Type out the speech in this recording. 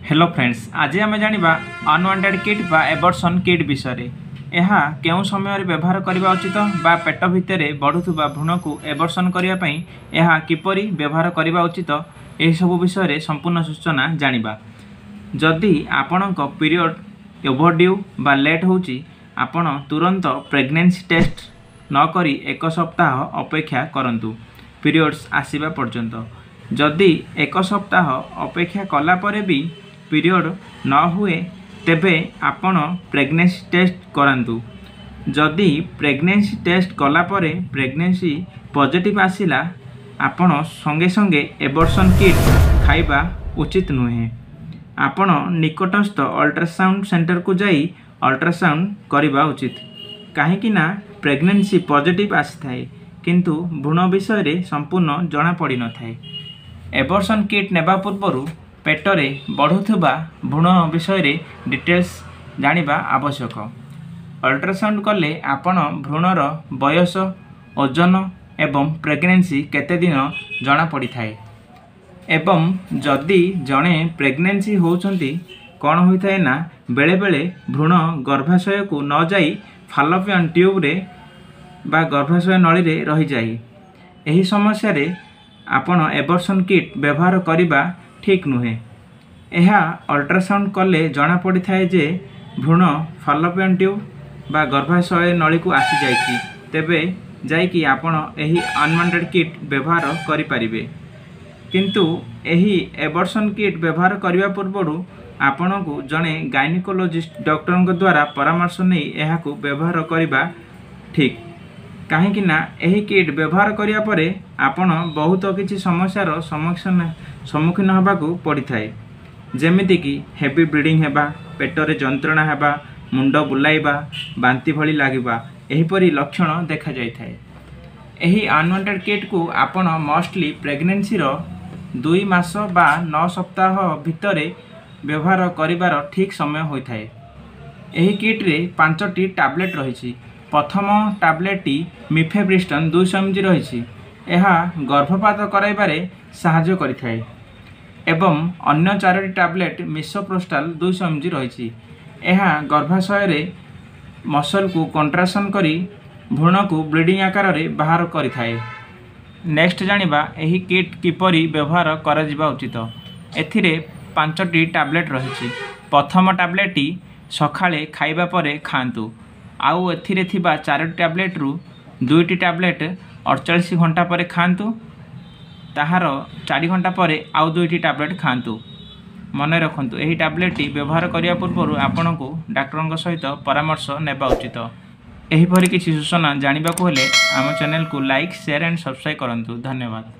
Hello friends, आज आम जाना अनवांटेड किट बा एबर्सन किट विषय। यह केउं समय व्यवहार करने उचित बा पेट भितर बढ़ुवा भ्रूण को एबर्सन करने यह किपरि व्यवहार करने उचित यह सब विषय संपूर्ण सूचना जानिबा। जदि आपणक पीरियड ओवरड्यू बा लेट होची आपण तुरंत प्रेग्नेंसी टेस्ट न करी एक सप्ताह अपेक्षा करंतु पीरियड्स आसीबा पर्यंत। जदि एक सप्ताह अपेक्षा कला परे भी पीरियड न हुए तेबे आपण प्रेग्नेंसी टेस्ट करांतु। जदि प्रेग्नेंसी टेस्ट कला परे प्रेग्नेंसी पॉजिटिव आसिला आपण संगे संगे एबर्सन किट खाइबा उचित नुहे। आपण निकटस्थ अल्ट्रासाउंड सेंटर को जाई अल्ट्रासाउंड करवा उचित, कहीं प्रेग्नेंसी पॉजिटिव आसी थाए किंतु भ्रूण विषय संपूर्ण जना पड़ी न थाए। एबर्सन किट नेबा पूर्व पेटरे बढ़ुवा भ्रूण विषय डिटेल्स जानिबा आवश्यक। अल्ट्रासाउंड कले आपण भ्रूणर बयस, ओजन एवं प्रेग्नेंसी केते दिन जना पड़ी थाए। एवं जदि जड़े प्रेग्नेंसी होउछंती कौन होता है ना बेले बेले भ्रूण गर्भाशय को न जाई फालोपियन ट्यूब रे बा गर्भाशय नली रे रही जाई। एही समस्या रे आपण एबर्सन किट व्यवहार करिबा ठीक नुहे। यह अल्ट्रासाउंड कले जना पड़ी थाए जे भ्रूण फालोपियन ट्यूब बा गर्भाशय नली को आसी जाइछि, तेबे जाइकि आपण एही अनवांटेड किट व्यवहार करि परिबे। किंतु एही एबर्सन किट व्यवहार करने पूर्व आपण को जड़े गायनिकोलॉजिस्ट डॉक्टर द्वारा परामर्श नहीं यह व्यवहार करने ठीक, कहीं यही किट व्यवहार करिया परे आपण बहुत किसी समस्यार सम्मुखीन होबाकू पड़ी थाए, जेमिति कि हेवी ब्लीडिंग हेबा, पेटरे जंत्रणा हेबा, मुंड बुलाइबा, बांती भली लागिबा एहीपरि लक्षण देखा जाय थाए। एही अनवांटेड किट को आपण मोस्टली प्रेग्नेंसी रो 2 मास बा 9 सप्ताह भितर व्यवहार करिवार ठीक समय होता है। एही किट रे 5टी टैबलेट रही। प्रथम टैबलेट मिफेब्रिस्टन 200 mg रही। यह गर्भपात कराइबारे साहाय्य करिथाए एवं अन्य 4टी टैबलेट मिसोप्रोस्टाल 200 mg रही। यह गर्भाशय रे मसल को कंट्राक्शन करी भ्रूण को ब्लीडिंग आकार रे बाहर करिथाए। नेक्स्ट जानिबा एही किट किपरि व्यवहार करा जिबा उचित। एथिरे 5टी टैबलेट रही। प्रथम टैबलेट सकाळे खाइबा परे खांतु, आउ एथिरे थिबा 4टी टैबलेट रु 2टी टैबलेट 48 घंटा परे खांतु, ताहार 4 घंटा परे आउ 2टी टैबलेट खांतु। मन रखंतु एही टैबलेट व्यवहार करिया पूर्व आपण को डॉक्टर सहित परामर्श नेबा उचित। एहीपरि किसी सूचना जानिबाकू हेले आम चैनल को लाइक, शेयर एंड सब्सक्राइब करंतु। धन्यवाद।